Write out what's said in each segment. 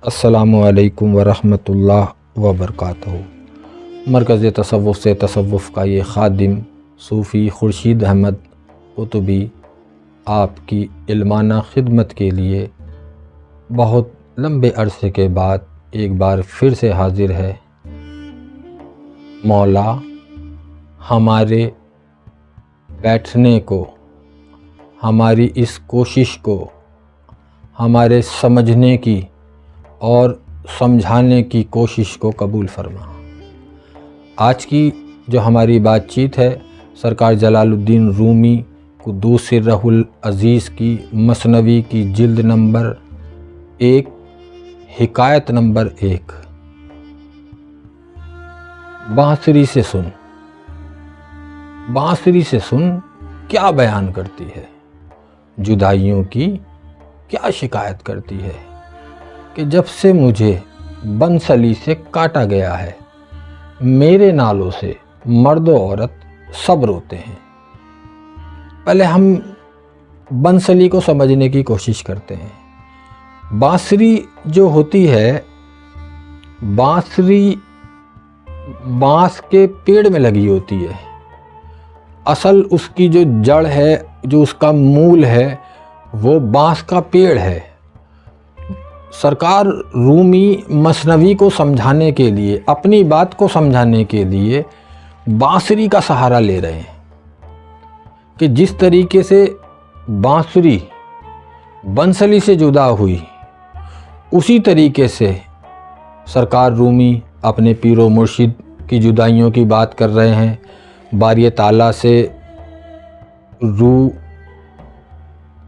अस्सलामु अलैकुम वरहमतुल्लाह वबरकातुहू। मरकज़ तसव्वुफ़ से तसव्वुफ़ का ये ख़ादिम सूफ़ी खुर्शीद अहमद कुतुबी आपकी इल्माना ख़िदमत के लिए बहुत लंबे अरसे के बाद एक बार फिर से हाज़िर है। मौला हमारे बैठने को, हमारी इस कोशिश को, हमारे समझने की और समझाने की कोशिश को कबूल फरमा। आज की जो हमारी बातचीत है, सरकार जलालुद्दीन रूमी कुद्दूस सिर्रहुल अज़ीज़ की मसनवी की जिल्द नंबर 1 हिकायत नंबर 1। बांसुरी से सुन, बांसुरी से सुन क्या बयान करती है, जुदाइयों की क्या शिकायत करती है कि जब से मुझे बंसली से काटा गया है, मेरे नालों से मर्द औरत सब रोते हैं। पहले हम बंसली को समझने की कोशिश करते हैं। बांसुरी जो होती है, बांसुरी बांस के पेड़ में लगी होती है। असल उसकी जो जड़ है, जो उसका मूल है, वो बांस का पेड़ है। सरकार रूमी मसनवी को समझाने के लिए, अपनी बात को समझाने के लिए बांसुरी का सहारा ले रहे हैं कि जिस तरीके से बांसुरी बंसली से जुदा हुई, उसी तरीके से सरकार रूमी अपने पीरो मुर्शिद की जुदाइयों की बात कर रहे हैं। बारी ताला से रूह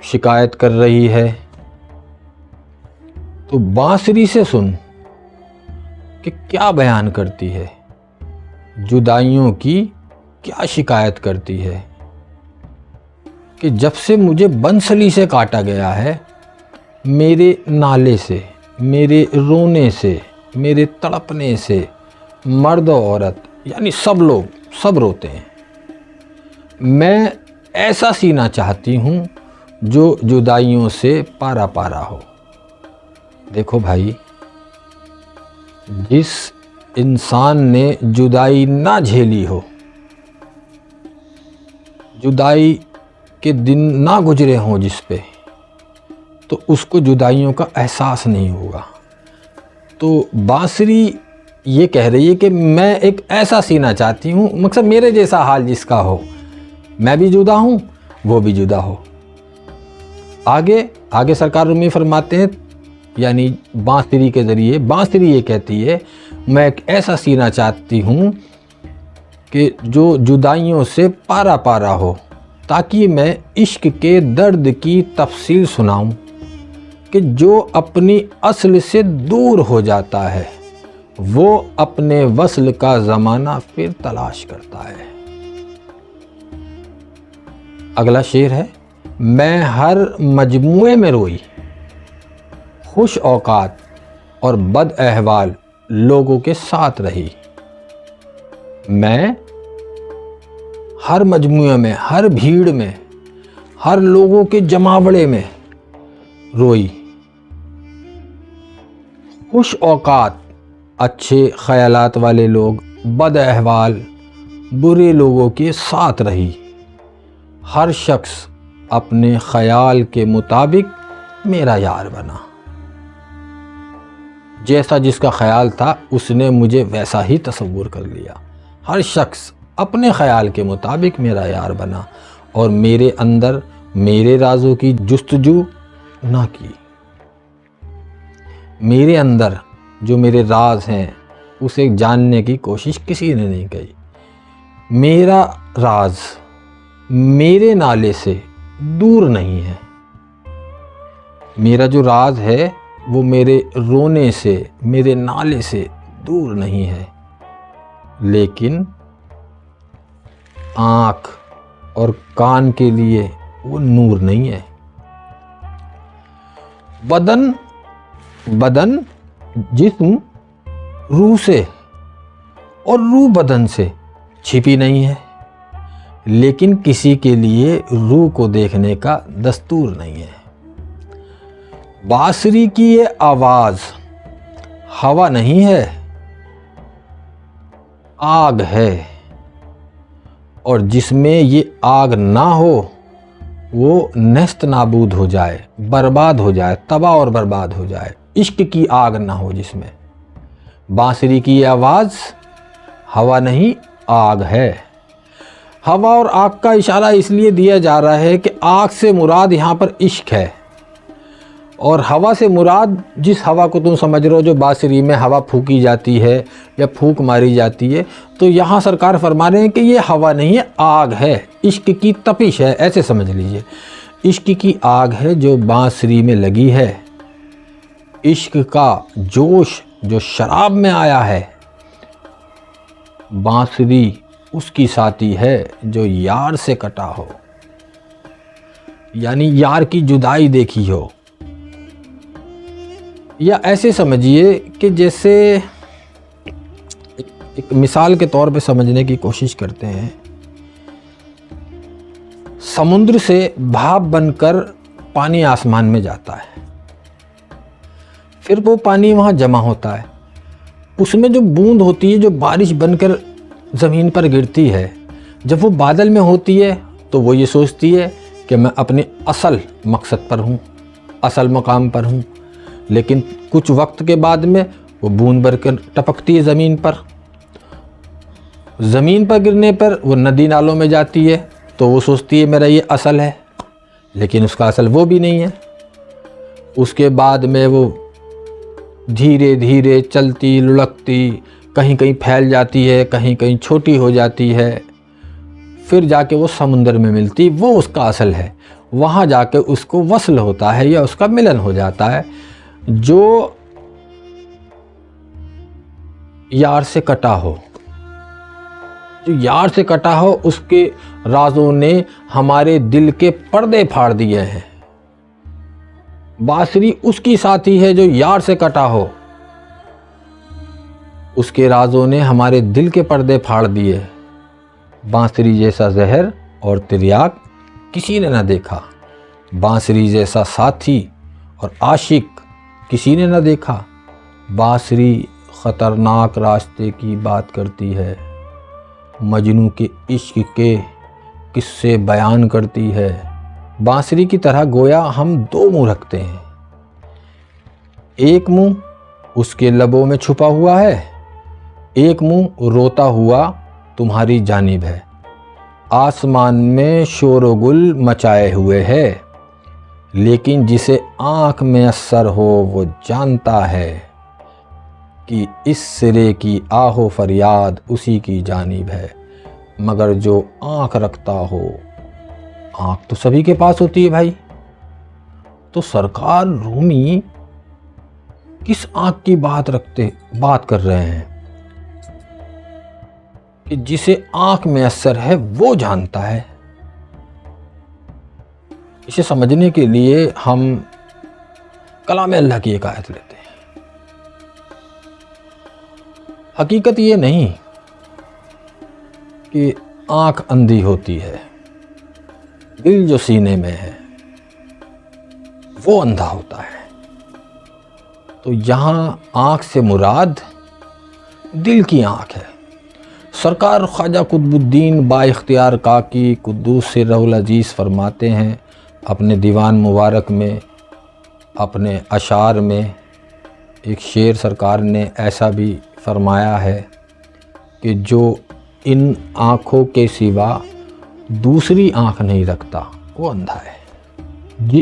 शिकायत कर रही है। तो बांसुरी से सुन कि क्या बयान करती है, जुदाइयों की क्या शिकायत करती है कि जब से मुझे बंसली से काटा गया है, मेरे नाले से, मेरे रोने से, मेरे तड़पने से मर्द औरत यानी सब लोग सब रोते हैं। मैं ऐसा सीना चाहती हूँ जो जुदाइयों से पारा पारा हो। देखो भाई, जिस इंसान ने जुदाई ना झेली हो, जुदाई के दिन ना गुजरे हों जिस पे, तो उसको जुदाइयों का एहसास नहीं होगा। तो बांसुरी ये कह रही है कि मैं एक ऐसा सीना चाहती हूँ, मकसद मेरे जैसा हाल जिसका हो, मैं भी जुदा हूँ, वो भी जुदा हो। आगे सरकार रूमी फरमाते हैं, यानी बांसुरी के ज़रिए बांसुरी ये कहती है, मैं एक ऐसा सीना चाहती हूँ कि जो जुदाइयों से पारा पारा हो, ताकि मैं इश्क के दर्द की तफसील सुनाऊं कि जो अपनी असल से दूर हो जाता है, वो अपने वस्ल का ज़माना फिर तलाश करता है। अगला शेर है, मैं हर मजमुए में रोई, खुश औकात और बद अहवाल लोगों के साथ रही। मैं हर मजमुए में, हर भीड़ में, हर लोगों के जमावड़े में रोई। खुश औकात अच्छे ख्यालात वाले लोग, बद अहवाल बुरे लोगों के साथ रही। हर शख्स अपने ख्याल के मुताबिक मेरा यार बना। जैसा जिसका ख्याल था, उसने मुझे वैसा ही तसव्वुर कर लिया। हर शख्स अपने ख्याल के मुताबिक मेरा यार बना और मेरे अंदर मेरे राज़ों की जुस्तजू ना की। मेरे अंदर जो मेरे राज हैं, उसे जानने की कोशिश किसी ने नहीं की। मेरा राज मेरे नाले से दूर नहीं है। मेरा जो राज है वो मेरे रोने से, मेरे नाले से दूर नहीं है। लेकिन आँख और कान के लिए वो नूर नहीं है। बदन जिस्म रूह से और रूह बदन से छिपी नहीं है, लेकिन किसी के लिए रूह को देखने का दस्तूर नहीं है। बांसुरी की ये आवाज़ हवा नहीं है, आग है। और जिसमें ये आग ना हो वो नेस्त नाबूद हो जाए, बर्बाद हो जाए, तबाह और बर्बाद हो जाए। इश्क की आग ना हो जिसमें। बांसुरी की आवाज़ हवा नहीं, आग है। हवा और आग का इशारा इसलिए दिया जा रहा है कि आग से मुराद यहाँ पर इश्क है, और हवा से मुराद जिस हवा को तुम समझ रहे हो, जो बांसुरी में हवा फूकी जाती है या फूंक मारी जाती है, तो यहाँ सरकार फरमा रहे हैं कि ये हवा नहीं है, आग है, इश्क की तपिश है, ऐसे समझ लीजिए। इश्क की आग है जो बांसुरी में लगी है। इश्क का जोश जो शराब में आया है। बांसुरी उसकी साथी है जो यार से कटा हो, यानी यार की जुदाई देखी हो। या ऐसे समझिए कि जैसे एक मिसाल के तौर पे समझने की कोशिश करते हैं। समुद्र से भाप बनकर पानी आसमान में जाता है, फिर वो पानी वहाँ जमा होता है। उसमें जो बूंद होती है, जो बारिश बनकर ज़मीन पर गिरती है, जब वो बादल में होती है तो वो ये सोचती है कि मैं अपने असल मकसद पर हूँ, असल मकाम पर हूँ। लेकिन कुछ वक्त के बाद में वो बूंद भरकर टपकती है ज़मीन पर। ज़मीन पर गिरने पर वो नदी नालों में जाती है, तो वो सोचती है मेरा ये असल है, लेकिन उसका असल वो भी नहीं है। उसके बाद में वो धीरे धीरे चलती लुढ़कती कहीं कहीं फैल जाती है, कहीं कहीं छोटी हो जाती है, फिर जाके वो समुंदर में मिलती, वो उसका असल है। वहाँ जाके उसको वसल होता है या उसका मिलन हो जाता है। जो यार से कटा हो, जो यार से कटा हो, उसके राजों ने हमारे दिल के पर्दे फाड़ दिए हैं। बांसुरी उसकी साथी है जो यार से कटा हो, उसके राजों ने हमारे दिल के पर्दे फाड़ दिए। बांसुरी जैसा जहर और तिर्याक किसी ने ना देखा, बांसुरी जैसा साथी और आशिक किसी ने ना देखा। बांसुरी ख़तरनाक रास्ते की बात करती है, मजनू के इश्क के किस्से बयान करती है। बांसुरी की तरह गोया हम दो मुंह रखते हैं, एक मुंह उसके लबों में छुपा हुआ है, एक मुंह रोता हुआ तुम्हारी जानिब है। आसमान में शोरगुल मचाए हुए है, लेकिन जिसे आँख में असर हो वो जानता है कि इस सिरे की आहो फरियाद उसी की जानिब है। मगर जो आँख रखता हो, आँख तो सभी के पास होती है भाई। तो सरकार रूमी किस आँख की बात कर रहे हैं कि जिसे आँख में असर है वो जानता है। इसे समझने के लिए हम कलाम अल्लाह की एक आयत लेते हैं। हकीकत ये नहीं कि आँख अंधी होती है, दिल जो सीने में है वो अंधा होता है। तो यहाँ आँख से मुराद दिल की आँख है। सरकार ख्वाजा कुतुबुद्दीन बाइख्तियार काकी कुद्दूस सिर्रुल अजीज़ फरमाते हैं अपने दीवान मुबारक में, अपने अशार में एक शेर सरकार ने ऐसा भी फरमाया है कि जो इन आँखों के सिवा दूसरी आँख नहीं रखता वो अंधा है।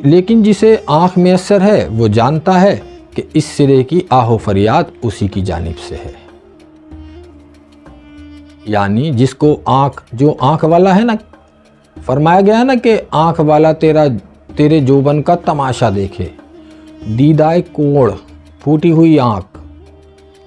लेकिन जिसे आँख में असर है वो जानता है कि इस सिरे की आहो फरियाद उसी की जानिब से है। यानी जिसको आँख, जो आँख वाला है ना, फरमाया गया है ना कि आँख वाला तेरे जोबन का तमाशा देखे। दीदाए कोड़, फूटी हुई आँख,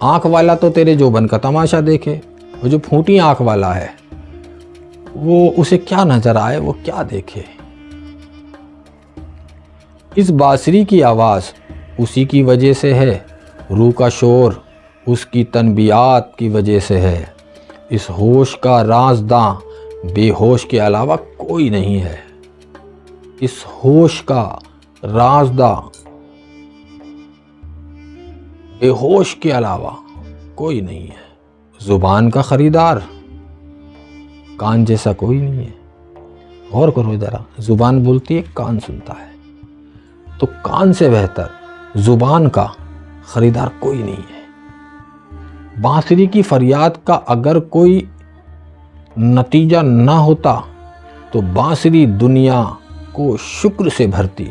आँख वाला तो तेरे जोबन का तमाशा देखे। वो जो फूटी आँख वाला है वो उसे क्या नजर आए, वो क्या देखे। इस बांसुरी की आवाज़ उसी की वजह से है, रूह का शोर उसकी तनबियात की वजह से है। इस होश का राज़दां बेहोश के अलावा कोई नहीं है। इस होश का राज़दां बेहोश के अलावा कोई नहीं है। ज़ुबान का ख़रीदार कान जैसा कोई नहीं है। गौर करो ज़रा, ज़ुबान बोलती है, कान सुनता है, तो कान से बेहतर ज़ुबान का ख़रीदार कोई नहीं है। बांसुरी की फरियाद का अगर कोई नतीजा ना होता तो बांसुरी दुनिया को शुक्र से भरती।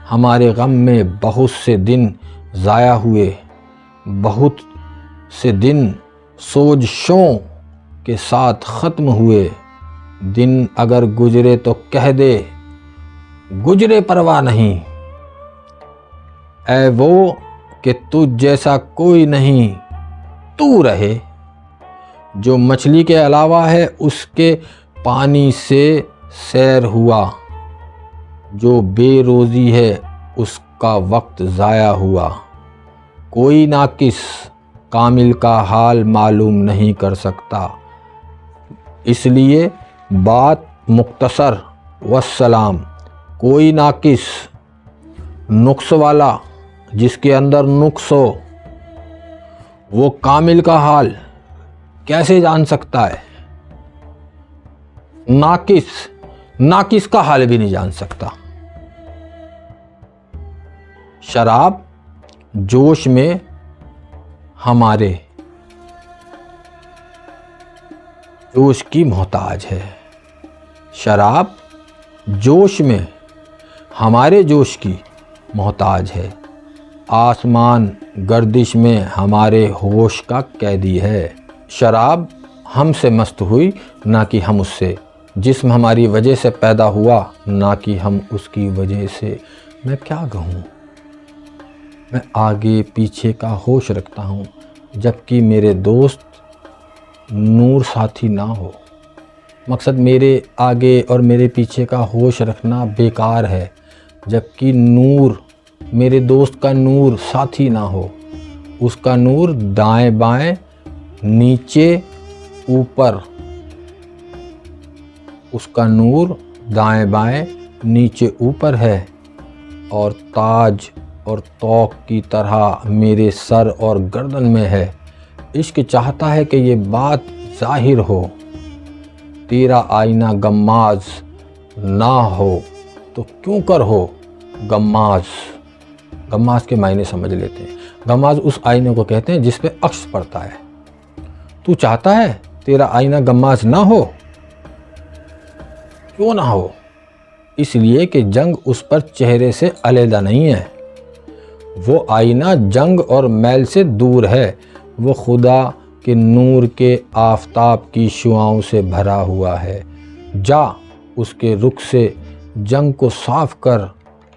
हमारे गम में बहुत से दिन ज़ाया हुए, बहुत से दिन सोजशों के साथ ख़त्म हुए। दिन अगर गुजरे तो कह दे गुजरे परवाह नहीं। ऐ वो कि तुझ जैसा कोई नहीं, तू रहे। जो मछली के अलावा है उसके पानी से सैर हुआ। जो बेरोज़ी है उसका वक्त ज़ाया हुआ। कोई नाकिस कामिल का हाल मालूम नहीं कर सकता। इसलिए बात मुख्तसर वस्सलाम। कोई नाकिस नुक्स वाला, जिसके अंदर नुक्स हो, वो कामिल का हाल कैसे जान सकता है? नाकिस का हाल भी नहीं जान सकता। शराब जोश में हमारे जोश की मोहताज है। शराब जोश में हमारे जोश की मोहताज है। आसमान गर्दिश में हमारे होश का कैदी है। शराब हमसे मस्त हुई, ना कि हम उससे। जिस्म हमारी वजह से पैदा हुआ, ना कि हम उसकी वजह से। मैं क्या कहूँ, मैं आगे पीछे का होश रखता हूँ, जबकि मेरे दोस्त नूर साथी ना हो। मकसद मेरे आगे और मेरे पीछे का होश रखना बेकार है, जबकि नूर, मेरे दोस्त का नूर साथी ना हो। उसका नूर दाएं बाएं नीचे ऊपर, उसका नूर दाएं बाएं नीचे ऊपर है, और ताज और तौक की तरह मेरे सर और गर्दन में है। इश्क चाहता है कि ये बात जाहिर हो। तेरा आईना गम्माज ना हो तो क्यों कर हो गम्माज। गम्माज के मायने समझ लेते हैं। गम्माज उस आईने को कहते हैं जिस पे अक्स पड़ता है। तू चाहता है तेरा आईना गम्माज ना हो? क्यों ना हो? इसलिए कि जंग उस पर चेहरे से अलहदा नहीं है। वो आईना जंग और मैल से दूर है। वो खुदा के नूर के आफताब की शुआओं से भरा हुआ है। जा उसके रुख से जंग को साफ कर,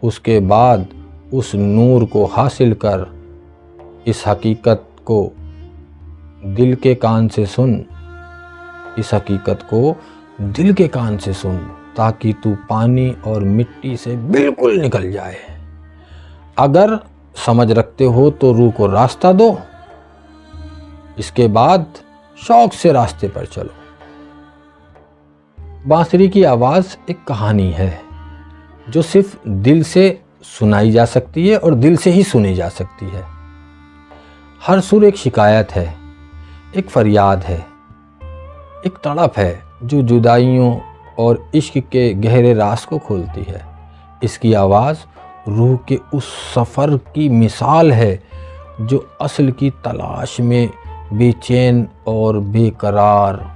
उसके बाद उस नूर को हासिल कर। इस हकीकत को दिल के कान से सुन, इस हकीकत को दिल के कान से सुन, ताकि तू पानी और मिट्टी से बिल्कुल निकल जाए। अगर समझ रखते हो तो रूह को रास्ता दो, इसके बाद शौक से रास्ते पर चलो। बांसुरी की आवाज़ एक कहानी है जो सिर्फ दिल से सुनाई जा सकती है और दिल से ही सुनी जा सकती है। हर सुर एक शिकायत है, एक फरियाद है, एक तड़प है जो जुदाइयों और इश्क के गहरे राज को खोलती है। इसकी आवाज़ रूह के उस सफ़र की मिसाल है जो असल की तलाश में बेचैन और बेकरार।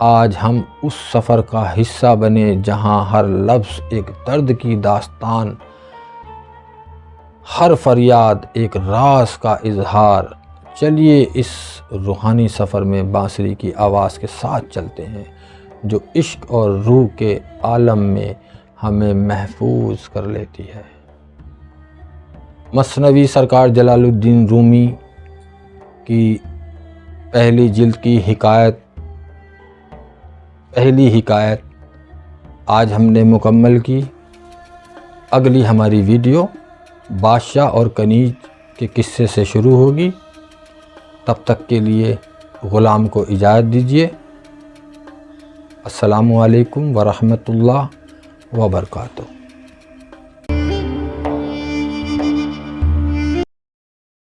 आज हम उस सफ़र का हिस्सा बने जहां हर लफ्ज़ एक दर्द की दास्तान, हर फरियाद एक राज का इजहार। चलिए इस रूहानी सफ़र में बांसुरी की आवाज़ के साथ चलते हैं, जो इश्क और रूह के आलम में हमें महफूज कर लेती है। मसनवी सरकार जलालुद्दीन रूमी की पहली जिल्द की पहली हिकायत आज हमने मुकम्मल की। अगली हमारी वीडियो बादशाह और कनीज के किस्से से शुरू होगी। तब तक के लिए ग़ुलाम को इजाज़त दीजिए। अस्सलामु अलैकुम व रहमतुल्लाह व बरकातुहू।